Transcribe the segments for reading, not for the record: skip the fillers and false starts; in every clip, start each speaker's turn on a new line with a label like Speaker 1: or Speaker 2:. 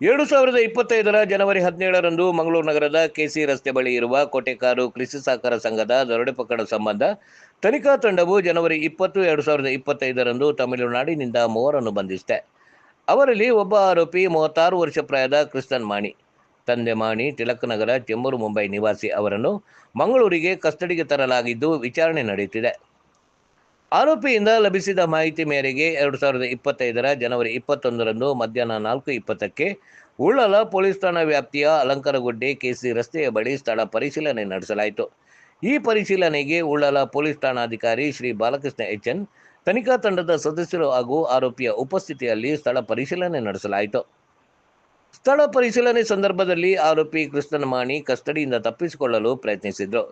Speaker 1: 2025 ಜನವರಿ 17ರಂದು ಮಂಗಳೂರು ನಗರದ ಕೆಸಿ ರಸ್ತೆ ಬಳಿ ಇರುವ ಕೋಟೆಕಾರು ಕೃಷಿ ಸಹಕಾರ ಸಂಘದ ದರೋಡೆ ಪ್ರಕರಣ ಸಂಬಂಧ ತನಿಖಾ ತಂಡವು ಜನವರಿ 20, 2025ರಂದು ತಮಿಳುನಾಡಿನಿಂದ 3 ಬಂಧಿಸಿದೆ. ಅವರಲ್ಲಿ ಒಬ್ಬ ಆರೋಪಿ 36 ವರ್ಷ ಪ್ರಾಯದ ಕ್ರಿಸ್ತನ್ ಮಾಣಿ, ತಂದೆ ಮಾಣಿ ತಿಲಕ್ ನಗರ, ಚೆಮ್ಮೂರು, ಮುಂಬೈ ನಿವಾಸಿ ಅವರನ್ನು ಮಂಗಳೂರಿಗೆ ಕಸ್ಟಡಿಗೆ ತರಲಾಗಿದ್ದು ವಿಚಾರಣೆ ನಡೆಯುತ್ತಿದೆ. ಆರೋಪಿಯಿಂದ ಲಭಿಸಿದ ಮಾಹಿತಿ ಮೇರೆಗೆ 2025 ಜನವರಿ 21ರಂದು ಮಧ್ಯಾಹ್ನ 4:20ಕ್ಕೆ ಉಳ್ಳಾಲ ಪೊಲೀಸ್ ಠಾಣಾ ವ್ಯಾಪ್ತಿಯ ಅಲಂಕಾರಗುಡ್ಡೆ ಕೆಸಿ ರಸ್ತೆಯ ಬಳಿ ಸ್ಥಳ ಪರಿಶೀಲನೆ ನಡೆಸಲಾಯಿತು. ಈ ಪರಿಶೀಲನೆಗೆ ಉಳ್ಳಾಲ ಪೊಲೀಸ್ ಠಾಣಾಧಿಕಾರಿ ಶ್ರೀ ಬಾಲಕೃಷ್ಣ ಎಚ್ಎನ್, ತನಿಖಾ ತಂಡದ ಸದಸ್ಯರು ಹಾಗೂ ಆರೋಪಿಯ ಉಪಸ್ಥಿತಿಯಲ್ಲಿ ಸ್ಥಳ ಪರಿಶೀಲನೆ ನಡೆಸಲಾಯಿತು. ಸ್ಥಳ ಪರಿಶೀಲನೆ ಸಂದರ್ಭದಲ್ಲಿ ಆರೋಪಿ ಕ್ರಿಸ್ತನ್ ಮಾಣಿ ಕಸ್ಟಡಿಯಿಂದ ತಪ್ಪಿಸಿಕೊಳ್ಳಲು ಪ್ರಯತ್ನಿಸಿದ್ರು.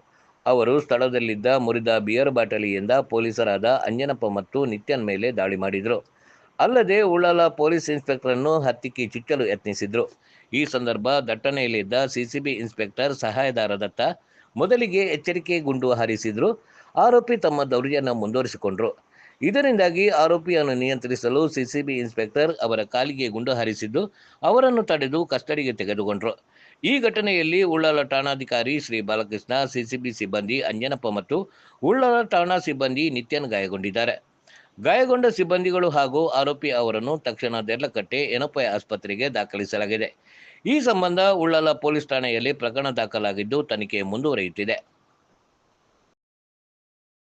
Speaker 1: ಅವರು ಸ್ಥಳದಲ್ಲಿದ್ದ ಮುರಿದ ಬಿಯರ್ ಬಾಟಲಿಯಿಂದ ಪೊಲೀಸರಾದ ಅಂಜನಪ್ಪ ಮತ್ತು ನಿತ್ಯನ್ ಮೇಲೆ ದಾಳಿ ಮಾಡಿದರು. ಅಲ್ಲದೆ ಉಳ್ಳಾಲ ಪೊಲೀಸ್ ಇನ್ಸ್ಪೆಕ್ಟರನ್ನು ಹತ್ತಿಕ್ಕಿ ಚುಚ್ಚಲು ಯತ್ನಿಸಿದ್ರು. ಈ ಸಂದರ್ಭ ದಟ್ಟಣೆಯಲ್ಲಿದ್ದ ಸಿಸಿಬಿ ಇನ್ಸ್ಪೆಕ್ಟರ್ ಸಹಾಯದಾರ ದತ್ತ ಮೊದಲಿಗೆ ಎಚ್ಚರಿಕೆ ಗುಂಡು ಹಾರಿಸಿದ್ರು. ಆರೋಪಿ ತಮ್ಮ ದೌರ್ಜನ್ಯ ಮುಂದುವರಿಸಿಕೊಂಡ್ರು. ಇದರಿಂದಾಗಿ ಆರೋಪಿಯನ್ನು ನಿಯಂತ್ರಿಸಲು ಸಿಸಿಬಿ ಇನ್ಸ್ಪೆಕ್ಟರ್ ಅವರ ಕಾಲಿಗೆ ಗುಂಡು ಹಾರಿಸಿದ್ದು ಅವರನ್ನು ತಡೆದು ಕಸ್ಟಡಿಗೆ ತೆಗೆದುಕೊಂಡ್ರು. ಈ ಘಟನೆಯಲ್ಲಿ ಉಳ್ಳಾಲ ಠಾಣಾಧಿಕಾರಿ ಶ್ರೀ ಬಾಲಕೃಷ್ಣ, ಸಿಸಿಬಿ ಸಿಬ್ಬಂದಿ ಅಂಜನಪ್ಪ ಮತ್ತು ಉಳ್ಳಾಲ ಠಾಣಾ ಸಿಬ್ಬಂದಿ ನಿತ್ಯನ್ ಗಾಯಗೊಂಡಿದ್ದಾರೆ. ಗಾಯಗೊಂಡ ಸಿಬ್ಬಂದಿಗಳು ಹಾಗೂ ಆರೋಪಿ ಅವರನ್ನು ತಕ್ಷಣ ದೇರ್ಲಕಟ್ಟೆ ಎನಪೈ ಆಸ್ಪತ್ರೆಗೆ ದಾಖಲಿಸಲಾಗಿದೆ. ಈ ಸಂಬಂಧ ಉಳ್ಳಾಲ ಪೊಲೀಸ್ ಠಾಣೆಯಲ್ಲಿ ಪ್ರಕರಣ ದಾಖಲಾಗಿದ್ದು ತನಿಖೆ ಮುಂದುವರಿಯುತ್ತಿದೆ.